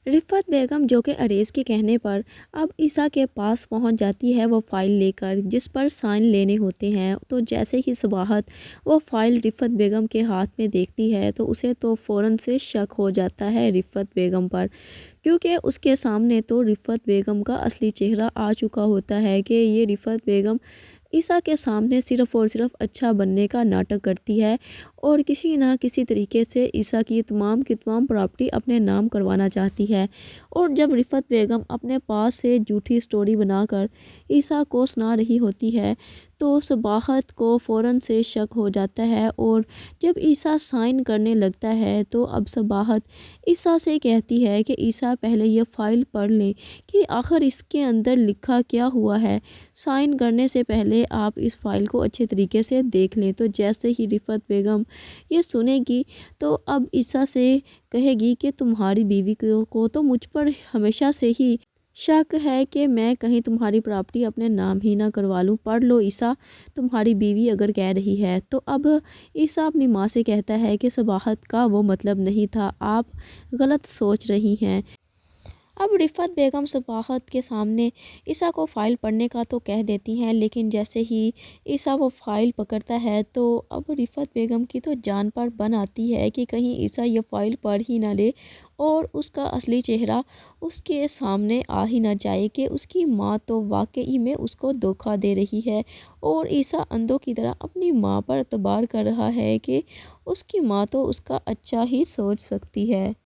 रिफ़त बेगम जो कि अरेज़ के कहने पर अब ईसा के पास पहुंच जाती है वो फ़ाइल लेकर जिस पर साइन लेने होते हैं। तो जैसे ही सुबाहत वो फ़ाइल रिफ़त बेगम के हाथ में देखती है तो उसे तो फ़ौरन से शक हो जाता है रिफ़त बेगम पर, क्योंकि उसके सामने तो रिफ़त बेगम का असली चेहरा आ चुका होता है कि ये रिफ़त बेगम ईसा के सामने सिर्फ़ और सिर्फ अच्छा बनने का नाटक करती है और किसी ना किसी तरीके से ईसा की तमाम की तमाम प्रॉपर्टी अपने नाम करवाना चाहती है। और जब रिफ़त बेगम अपने पास से झूठी स्टोरी बनाकर ईसा को सुना रही होती है तो सबाहत को फ़ौरन से शक हो जाता है। और जब ईसा साइन करने लगता है तो अब सबाहत ईसा से कहती है कि ईसा पहले ये फ़ाइल पढ़ लें कि आखिर इसके अंदर लिखा क्या हुआ है। साइन करने से पहले आप इस फ़ाइल को अच्छे तरीके से देख लें। तो जैसे ही रिफ़त बेगम ये सुनेगी तो अब ईसा से कहेगी कि तुम्हारी बीवी को तो मुझ पर हमेशा से ही शक है कि मैं कहीं तुम्हारी प्रॉपर्टी अपने नाम ही ना करवा लूँ। पढ़ लो ईसा, तुम्हारी बीवी अगर कह रही है। तो अब ईसा अपनी माँ से कहता है कि सबाहत का वो मतलब नहीं था, आप गलत सोच रही हैं। अब रिफ़त बेगम सबाहत के सामने ईसा को फ़ाइल पढ़ने का तो कह देती हैं, लेकिन जैसे ही ईसा वो फ़ाइल पकड़ता है तो अब रिफ़त बेगम की तो जान पर बन आती है कि कहीं ईसा ये फ़ाइल पढ़ ही ना ले और उसका असली चेहरा उसके सामने आ ही ना जाए कि उसकी माँ तो वाकई में उसको धोखा दे रही है। और ईसा अंधों की तरह अपनी माँ पर एतबार कर रहा है कि उसकी माँ तो उसका अच्छा ही सोच सकती है।